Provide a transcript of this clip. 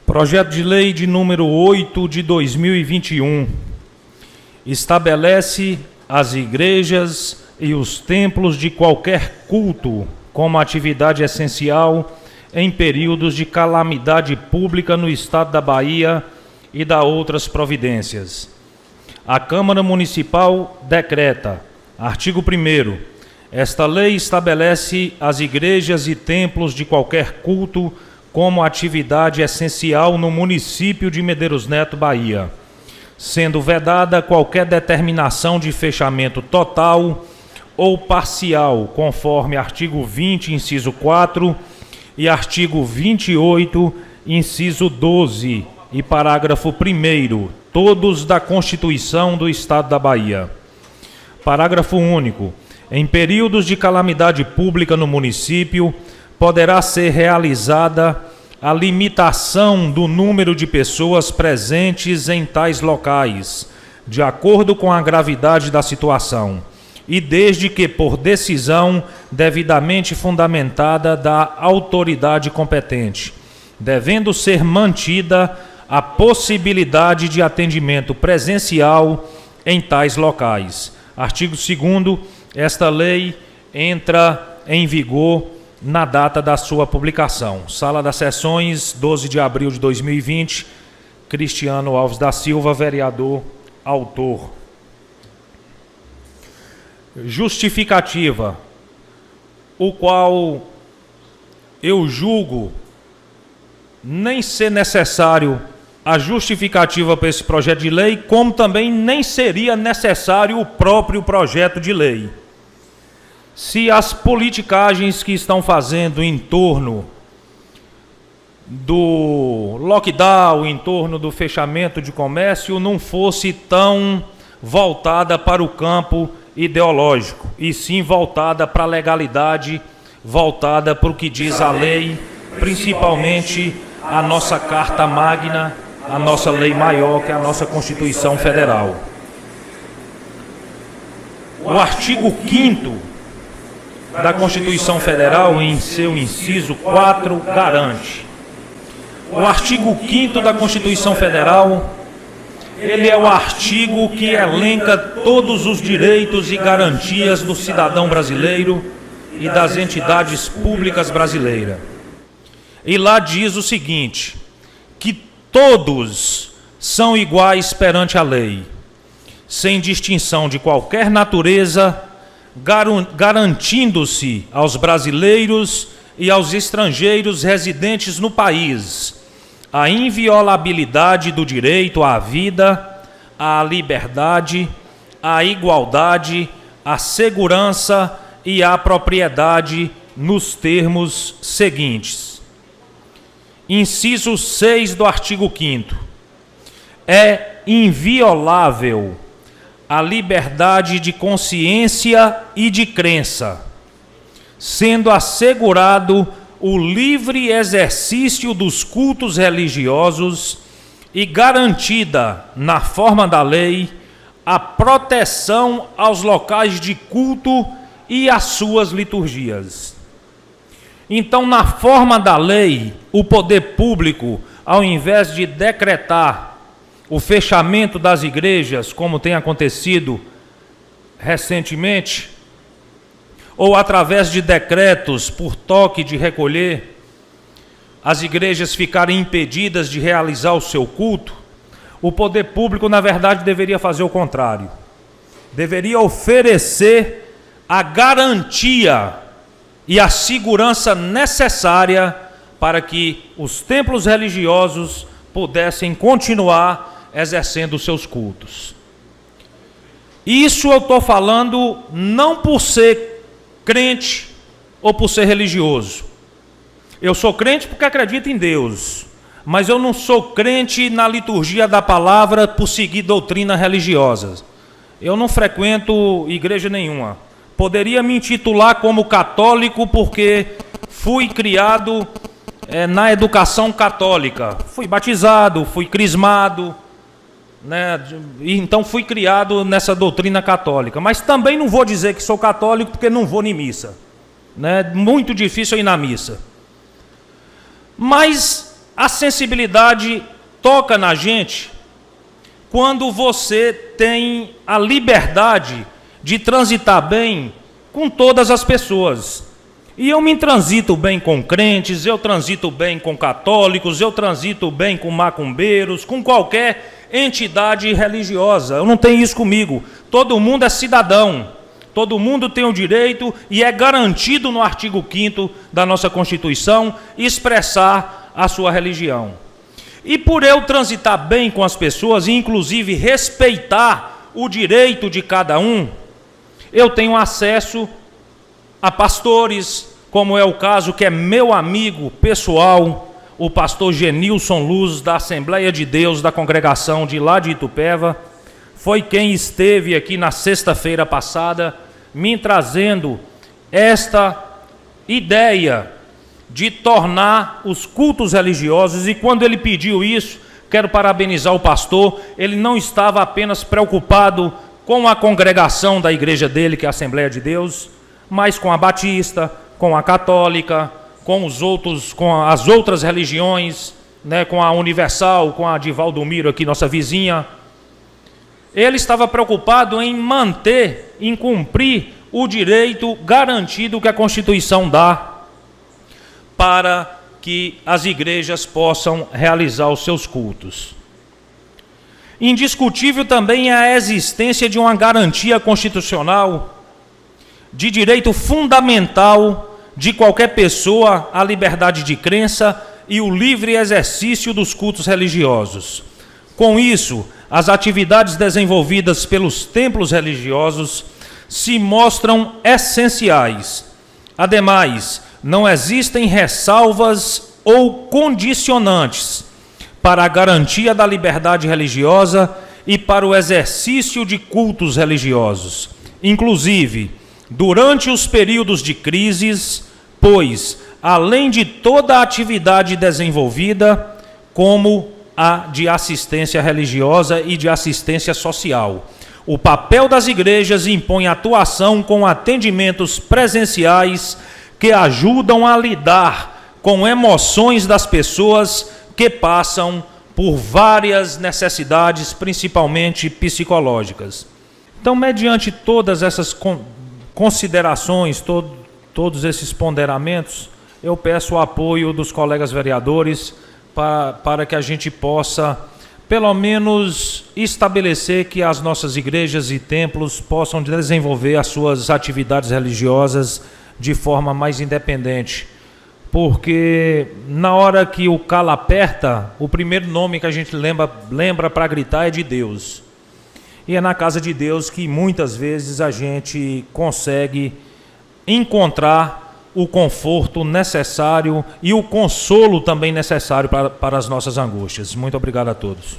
Projeto de Lei de número 8 de 2021 estabelece as igrejas e os templos de qualquer culto como atividade essencial em períodos de calamidade pública no Estado da Bahia e dá outras providências. A Câmara Municipal decreta, artigo 1º, esta lei estabelece as igrejas e templos de qualquer culto como atividade essencial no município de Medeiros Neto, Bahia, sendo vedada qualquer determinação de fechamento total ou parcial, conforme artigo 20, inciso 4 e artigo 28, inciso 12 e parágrafo 1º, todos da Constituição do Estado da Bahia. Parágrafo único. Em períodos de calamidade pública no município, poderá ser realizada a limitação do número de pessoas presentes em tais locais, de acordo com a gravidade da situação, e desde que por decisão devidamente fundamentada da autoridade competente, devendo ser mantida a possibilidade de atendimento presencial em tais locais. Artigo 2º, esta lei entra em vigor na data da sua publicação. Sala das Sessões, 12 de abril de 2020, Cristiano Alves da Silva, vereador, autor. Justificativa, o qual eu julgo nem ser necessário a justificativa para esse projeto de lei, como também nem seria necessário o próprio projeto de lei. Se as politicagens que estão fazendo em torno do lockdown, em torno do fechamento de comércio, não fosse tão voltada para o campo ideológico, e sim voltada para a legalidade, voltada para o que diz a lei, principalmente a nossa Carta Magna, a nossa lei maior, que é a nossa Constituição Federal. O artigo 5º da Constituição Federal, em seu inciso 4, garante. O artigo 5º da Constituição Federal, ele é o artigo que elenca todos os direitos e garantias do cidadão brasileiro e das entidades públicas brasileiras. E lá diz o seguinte, que todos são iguais perante a lei, sem distinção de qualquer natureza, garantindo-se aos brasileiros e aos estrangeiros residentes no país a inviolabilidade do direito à vida, à liberdade, à igualdade, à segurança e à propriedade nos termos seguintes. Inciso 6 do artigo 5º. É inviolável a liberdade de consciência e de crença, sendo assegurado o livre exercício dos cultos religiosos e garantida, na forma da lei, a proteção aos locais de culto e às suas liturgias. Então, na forma da lei, o poder público, ao invés de decretar o fechamento das igrejas, como tem acontecido recentemente, ou através de decretos por toque de recolher, as igrejas ficarem impedidas de realizar o seu culto, o poder público, na verdade, deveria fazer o contrário. Deveria oferecer a garantia e a segurança necessária para que os templos religiosos pudessem continuar exercendo os seus cultos. Isso eu estou falando não por ser crente ou por ser religioso. Eu sou crente porque acredito em Deus, mas eu não sou crente na liturgia da palavra por seguir doutrinas religiosas. Eu não frequento igreja nenhuma. Poderia me intitular como católico porque fui criado na educação católica. Fui batizado, fui crismado, né? Então fui criado nessa doutrina católica. Mas também não vou dizer que sou católico porque não vou em missa, né? Muito difícil ir na missa. Mas A sensibilidade toca na gente quando você tem a liberdade de transitar bem com todas as pessoas. E eu me transito bem com crentes, eu transito bem com católicos, eu transito bem com macumbeiros, com qualquer entidade religiosa. Eu não tenho isso comigo. Todo mundo é cidadão. Todo mundo tem o direito e é garantido no artigo 5º da nossa Constituição expressar a sua religião. E por eu transitar bem com as pessoas e inclusive respeitar o direito de cada um, eu tenho acesso a pastores, como é o caso que é meu amigo pessoal, o pastor Genilson Luz, da Assembleia de Deus, da congregação de lá de Itupeva, foi quem esteve aqui na sexta-feira passada, me trazendo esta ideia de tornar os cultos religiosos, e quando ele pediu isso, quero parabenizar o pastor, ele não estava apenas preocupado com a congregação da igreja dele, que é a Assembleia de Deus, mas com a Batista, com a Católica, com as outras religiões, né, com a Universal, com a de Valdomiro aqui, nossa vizinha. Ele estava preocupado em manter, em cumprir o direito garantido que a Constituição dá para que as igrejas possam realizar os seus cultos. Indiscutível também é a existência de uma garantia constitucional de direito fundamental de qualquer pessoa à liberdade de crença e o livre exercício dos cultos religiosos. Com isso, as atividades desenvolvidas pelos templos religiosos se mostram essenciais. Ademais, não existem ressalvas ou condicionantes para a garantia da liberdade religiosa e para o exercício de cultos religiosos, inclusive durante os períodos de crises, pois, além de toda a atividade desenvolvida, como a de assistência religiosa e de assistência social, o papel das igrejas impõe atuação com atendimentos presenciais que ajudam a lidar com emoções das pessoas que passam por várias necessidades, principalmente psicológicas. Então, mediante todas essas considerações, todos esses ponderamentos, eu peço o apoio dos colegas vereadores para que a gente possa, pelo menos, estabelecer que as nossas igrejas e templos possam desenvolver as suas atividades religiosas de forma mais independente. Porque na hora que o calo aperta, o primeiro nome que a gente lembra para gritar é de Deus. E é na casa de Deus que muitas vezes a gente consegue encontrar o conforto necessário e o consolo também necessário para as nossas angústias. Muito obrigado a todos.